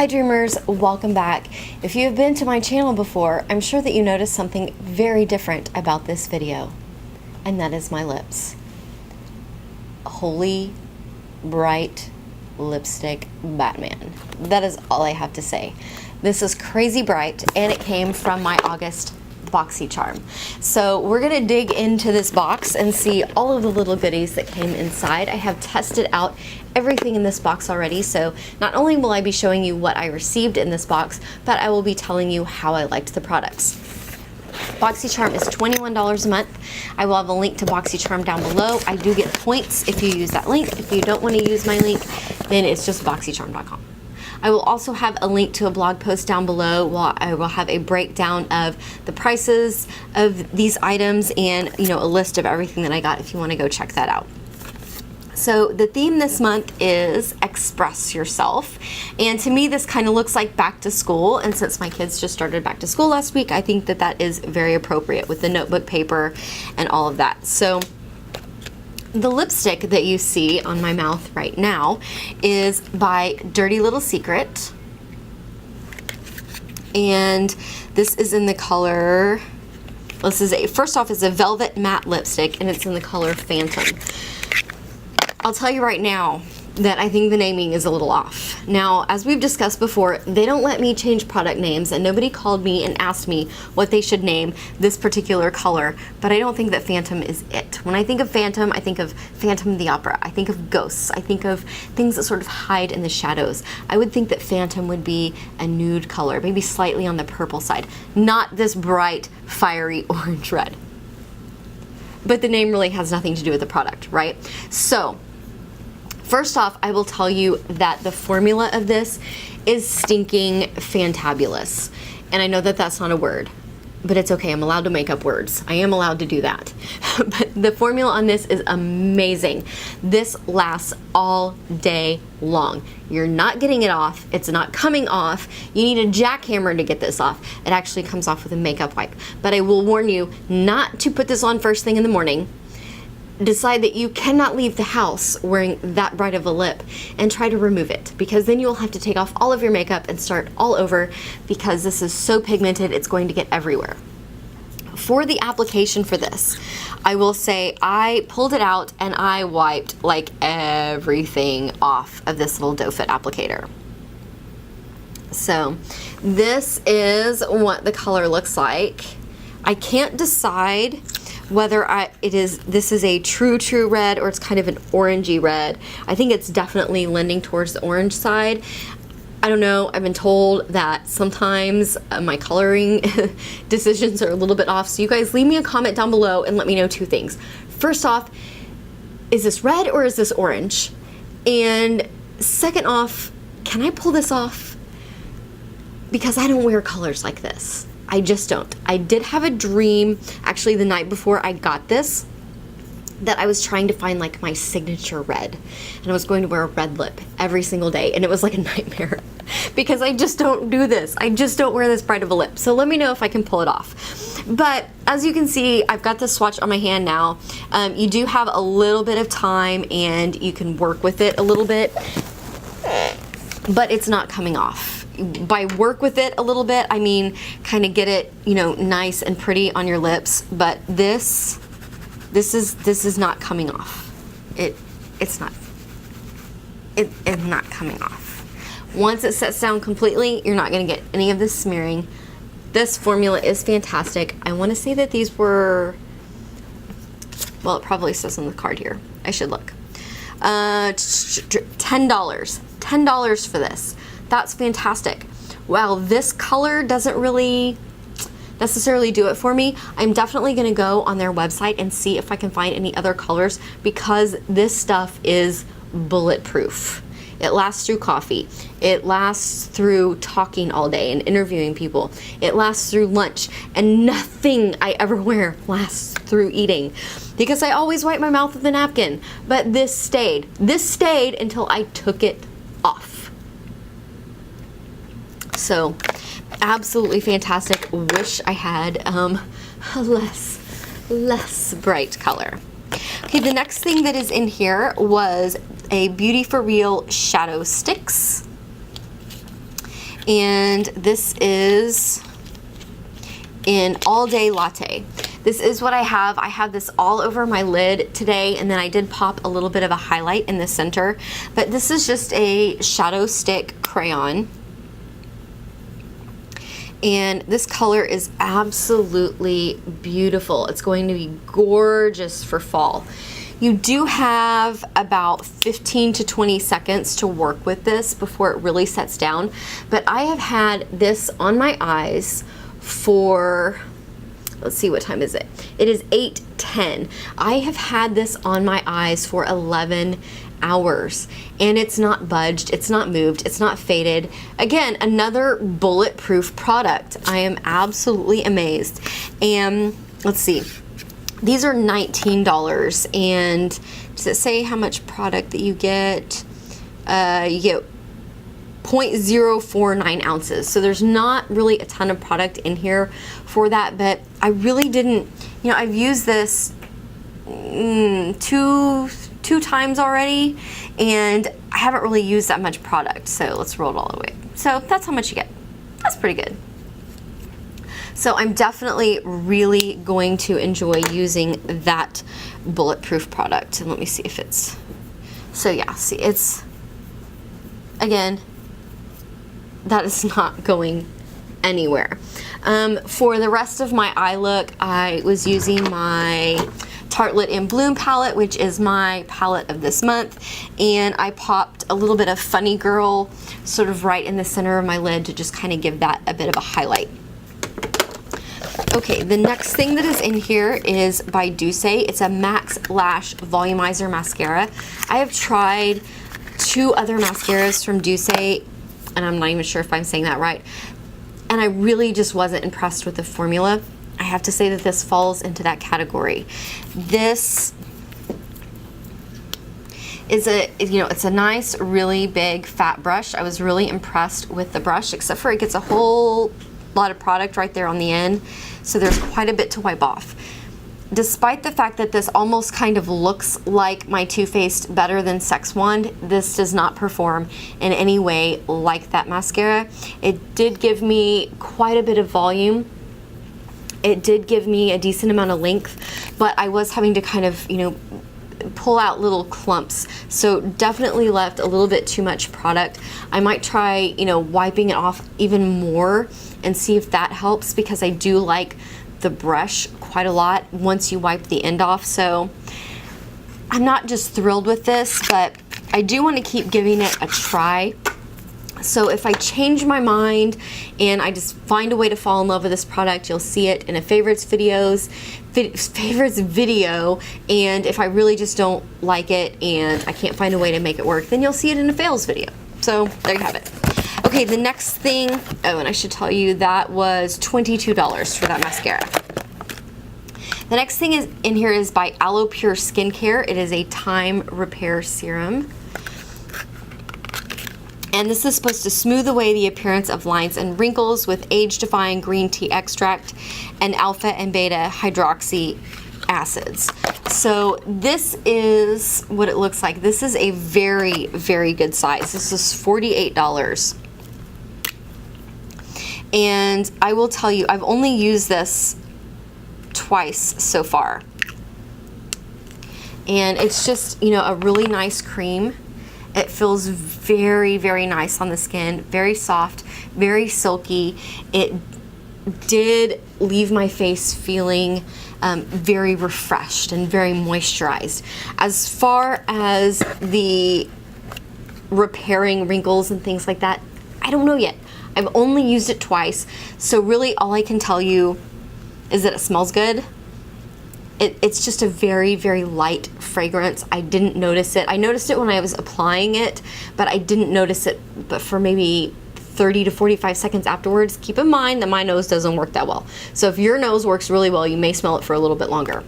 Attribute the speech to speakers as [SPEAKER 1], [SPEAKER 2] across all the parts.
[SPEAKER 1] Hi dreamers, welcome back. If you have been to my channel before, I'm sure that you noticed something very different about this video, and that is my lips. Holy bright lipstick Batman. That is all I have to say. This is crazy bright, and it came from my August Boxycharm. So we're gonna dig into this box and see all of the little goodies that came inside. I have tested out everything in this box already, so not only will I be showing you what I received in this box, but I will be telling you how I liked the products. Boxycharm is $21 a month. I will have a link to Boxycharm down below. I do get points if you use that link. If you don't want to use my link, then it's just boxycharm.com. I will also have a link to a blog post down below while I will have a breakdown of the prices of these items and, you know, a list of everything that I got if you want to go check that out. So the theme this month is Express Yourself, and to me this kind of looks like back to school, and since my kids just started back to school last week, I think that that is very appropriate with the notebook paper and all of that. So the lipstick that you see on my mouth right now is by Dirty Little Secret, and this is in the color, first off, it's a velvet matte lipstick, and it's in the color Phantom. I'll tell you right now that I think the naming is a little off. Now, as we've discussed before, they don't let me change product names, and nobody called me and asked me what they should name this particular color, but I don't think that Phantom is it. When I think of Phantom, I think of Phantom the Opera. I think of ghosts. I think of things that sort of hide in the shadows. I would think that Phantom would be a nude color, maybe slightly on the purple side, not this bright, fiery orange red. But the name really has nothing to do with the product, right? So, first off, I will tell you that the formula of this is stinking fantabulous. And I know that that's not a word, but it's okay. I'm allowed to make up words. I am allowed to do that. But the formula on this is amazing. This lasts all day long. You're not getting it off. It's not coming off. You need a jackhammer to get this off. It actually comes off with a makeup wipe. But I will warn you not to put this on first thing in the morning. Decide that you cannot leave the house wearing that bright of a lip and try to remove it, because then you'll have to take off all of your makeup and start all over, because this is so pigmented it's going to get everywhere. For the application for this, I will say I pulled it out and I wiped like everything off of this little doe foot applicator. So this is what the color looks like. I can't decide whether this is a true red or it's kind of an orangey red. I think it's definitely lending towards the orange side. I don't know, I've been told that sometimes my coloring decisions are a little bit off, so you guys leave me a comment down below and let me know two things. First off, is this red or is this orange? And second off, can I pull this off? Because I don't wear colors like this. I just don't. I did have a dream, actually the night before I got this, that I was trying to find like my signature red, and I was going to wear a red lip every single day, and it was like a nightmare because I just don't do this. I just don't wear this bright of a lip. So let me know if I can pull it off. But as you can see, I've got the swatch on my hand now. You do have a little bit of time and you can work with it a little bit, but it's not coming off. By work with it a little bit, I mean kind of get it, you know, nice and pretty on your lips, but this is not coming off. It's not coming off. Once it sets down completely, you're not going to get any of this smearing. This formula is fantastic. I want to say that these were, well, it probably says on the card here. I should look. $10. $10 for this. That's fantastic. Wow, this color doesn't really necessarily do it for me. I'm definitely gonna go on their website and see if I can find any other colors, because this stuff is bulletproof. It lasts through coffee. It lasts through talking all day and interviewing people. It lasts through lunch, and nothing I ever wear lasts through eating, because I always wipe my mouth with a napkin. But this stayed. This stayed until I took it off. So absolutely fantastic. Wish I had a less bright color. Okay, the next thing that is in here was a Beauty for Real shadow sticks. And this is in All Day Latte. This is what I have. I have this all over my lid today, and then I did pop a little bit of a highlight in the center. But this is just a shadow stick crayon. And this color is absolutely beautiful. It's going to be gorgeous for fall. You do have about 15 to 20 seconds to work with this before it really sets down. But I have had this on my eyes for, let's see, what time is it? It is 8:10. I have had this on my eyes for 11 hours, and it's not budged, it's not moved, it's not faded. Again, another bulletproof product. I am absolutely amazed. And let's see, these are $19, and does it say how much product that you get? You get 0.049 ounces. So there's not really a ton of product in here for that, but I really didn't, you know, I've used this two times already, and I haven't really used that much product. So let's roll it all the way. So that's how much you get. That's pretty good. So I'm definitely really going to enjoy using that bulletproof product. And let me see if it's, so yeah, see, it's, again, that is not going anywhere. For the rest of my eye look, I was using my Tartelette in Bloom palette, which is my palette of this month, and I popped a little bit of Funny Girl sort of right in the center of my lid to just kind of give that a bit of a highlight. Okay, the next thing that is in here is by Douce. It's a Max Lash Volumizer Mascara. I have tried 2 other mascaras from Douce, and I'm not even sure if I'm saying that right, and I really just wasn't impressed with the formula. I have to say that this falls into that category. This is a, you know, it's a nice, really big, fat brush. I was really impressed with the brush, except for it gets a whole lot of product right there on the end, so there's quite a bit to wipe off. Despite the fact that this almost kind of looks like my Too Faced Better Than Sex Wand, this does not perform in any way like that mascara. It did give me quite a bit of volume. It did give me a decent amount of length, but I was having to kind of, you know, pull out little clumps. So definitely left a little bit too much product. I might try, you know, wiping it off even more and see if that helps, because I do like the brush quite a lot once you wipe the end off. So I'm not just thrilled with this, but I do want to keep giving it a try. So if I change my mind and I just find a way to fall in love with this product, you'll see it in a favorites video, and if I really just don't like it and I can't find a way to make it work, then you'll see it in a fails video. So there you have it. Okay, the next thing, oh, and I should tell you that was $22 for that mascara. The next thing is in here is by Aloe Pure Skincare. It is a time repair serum. And this is supposed to smooth away the appearance of lines and wrinkles with age-defying green tea extract and alpha and beta hydroxy acids. So this is what it looks like. This is a very, very good size. This is $48. And I will tell you, I've only used this twice so far. And it's just, you know, a really nice cream. It feels very, very nice on the skin, very soft, very silky. It did leave my face feeling very refreshed and very moisturized. As far as the repairing wrinkles and things like that, I don't know yet. I've only used it twice, so really all I can tell you is that it smells good. It's just a very, very light fragrance. I didn't notice it. I noticed it when I was applying it, but I didn't notice it but for maybe 30 to 45 seconds afterwards. Keep in mind that my nose doesn't work that well. So if your nose works really well, you may smell it for a little bit longer.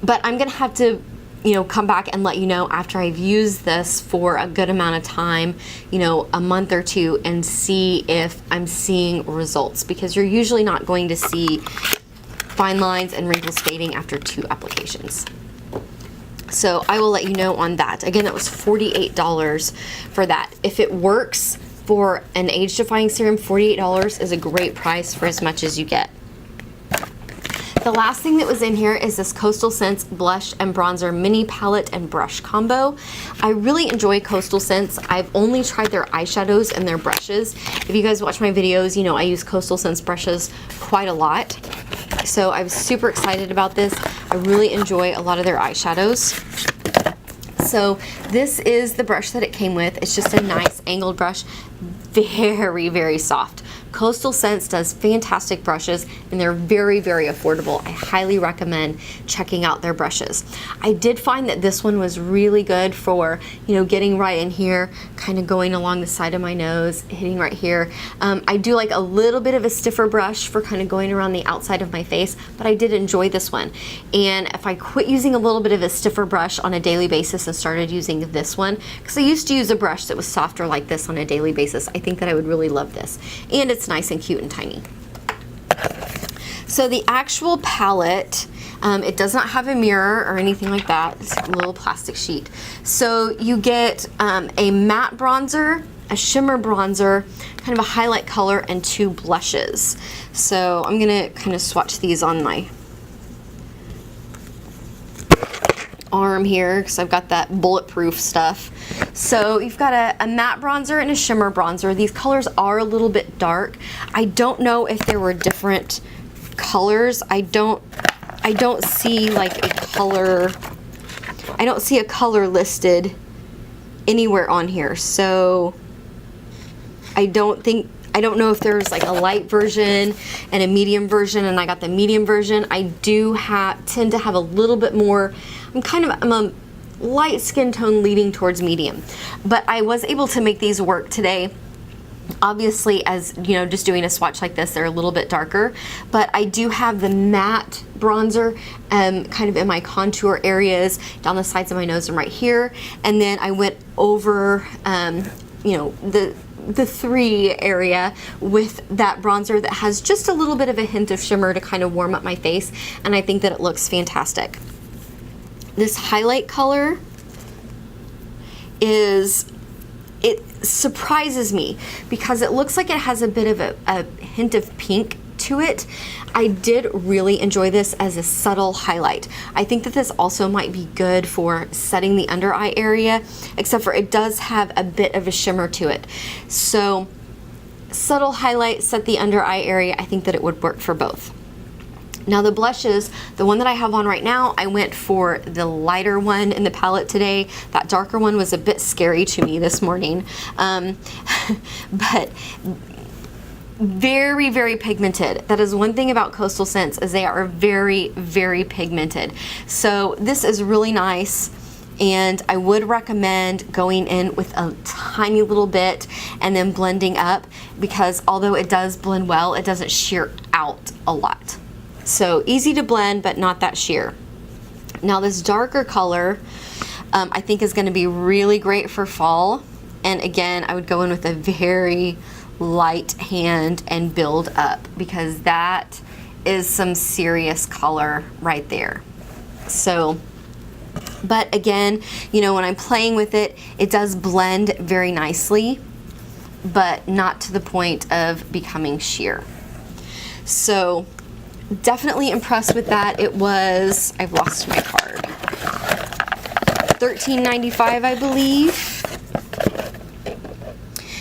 [SPEAKER 1] But I'm gonna have to, you know, come back and let you know after I've used this for a good amount of time, you know, a month or two, and see if I'm seeing results, because you're usually not going to see fine lines and wrinkles fading after 2 applications. So I will let you know on that. Again, that was $48 for that. If it works, for an age-defying serum, $48 is a great price for as much as you get. The last thing that was in here is this Coastal Scents Blush and Bronzer Mini Palette and Brush Combo. I really enjoy Coastal Scents. I've only tried their eyeshadows and their brushes. If you guys watch my videos, you know I use Coastal Scents brushes quite a lot. So I was super excited about this. I really enjoy a lot of their eyeshadows. So this is the brush that it came with. It's just a nice angled brush, very, very soft. Coastal Scents does fantastic brushes, and they're very, very affordable. I highly recommend checking out their brushes. I did find that this one was really good for, you know, getting right in here, kind of going along the side of my nose, hitting right here. I do like a little bit of a stiffer brush for kind of going around the outside of my face, but I did enjoy this one. And if I quit using a little bit of a stiffer brush on a daily basis and started using this one, because I used to use a brush that was softer like this on a daily basis, I think that I would really love this. And it's nice and cute and tiny. So the actual palette, it does not have a mirror or anything like that. It's a little plastic sheet. So you get a matte bronzer, a shimmer bronzer, kind of a highlight color, and 2 blushes. So I'm gonna kind of swatch these on my arm here because I've got that bulletproof stuff. So you've got a matte bronzer and a shimmer bronzer. These colors are a little bit dark. I don't know if there were different colors. I don't see like a color. I don't see a color listed anywhere on here. So I don't know if there's like a light version and a medium version, and I got the medium version. I do tend to have a little bit more, I'm a light skin tone leaning towards medium, but I was able to make these work today. Obviously, as you know, just doing a swatch like this, they're a little bit darker, but I do have the matte bronzer kind of in my contour areas, down the sides of my nose and right here, and then I went over you know, the 3 area with that bronzer that has just a little bit of a hint of shimmer to kind of warm up my face, and I think that it looks fantastic. This highlight color it surprises me because it looks like it has a bit of a hint of pink to it. I did really enjoy this as a subtle highlight. I think that this also might be good for setting the under eye area, except for it does have a bit of a shimmer to it. So subtle highlight, set the under eye area, I think that it would work for both. Now the blushes, the one that I have on right now, I went for the lighter one in the palette today. That darker one was a bit scary to me this morning. But very, very pigmented. That is one thing about Coastal Scents, is they are very, very pigmented. So this is really nice, and I would recommend going in with a tiny little bit and then blending up, because although it does blend well, it doesn't sheer out a lot. So easy to blend, but not that sheer. Now this darker color I think is going to be really great for fall, and again I would go in with a very light hand and build up, because that is some serious color right there. So, but again, you know, when I'm playing with it, it does blend very nicely, but not to the point of becoming sheer. So definitely impressed with that. It was, I've lost my card, $13.95 I believe.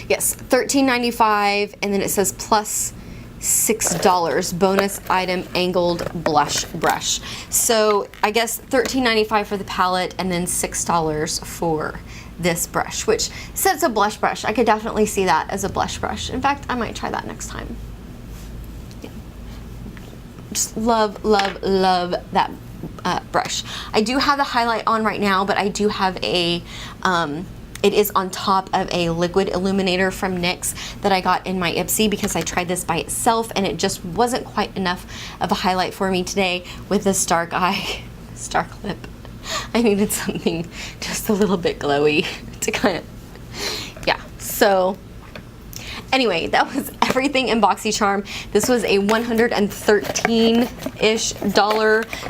[SPEAKER 1] Yes, $13.95, and then it says plus $6 bonus item angled blush brush. So I guess $13.95 for the palette, and then $6 for this brush, which says a blush brush. I could definitely see that as a blush brush. In fact, I might try that next time. Yeah. Just love, love, love that brush. I do have the highlight on right now, but I do have a it is on top of a liquid illuminator from NYX that I got in my Ipsy, because I tried this by itself and it just wasn't quite enough of a highlight for me today with this dark eye, dark lip. I needed something just a little bit glowy to kind of, yeah. So anyway, that was everything in Boxycharm. This was a $113-ish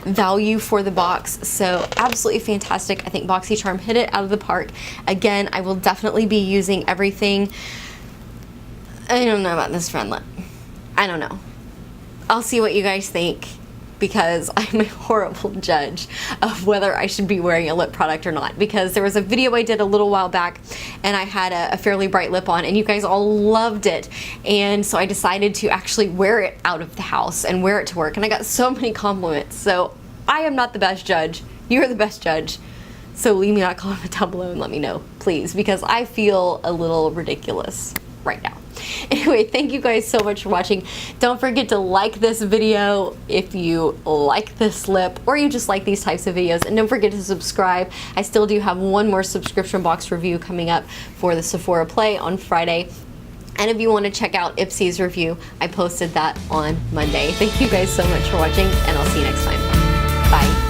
[SPEAKER 1] value for the box, so absolutely fantastic. I think Boxycharm hit it out of the park. Again, I will definitely be using everything I don't know about this friend lip. I don't know. I'll see what you guys think, because I'm a horrible judge of whether I should be wearing a lip product or not, because there was a video I did a little while back and I had a fairly bright lip on and you guys all loved it, and so I decided to actually wear it out of the house and wear it to work, and I got so many compliments. So I am not the best judge. You're the best judge. So leave me a comment down below and let me know, please, because I feel a little ridiculous right now. Anyway, thank you guys so much for watching. Don't forget to like this video if you like this lip or you just like these types of videos, and don't forget to subscribe. I still do have one more subscription box review coming up for the Sephora Play on Friday. And if you want to check out Ipsy's review, I posted that on Monday. Thank you guys so much for watching, and I'll see you next time. Bye.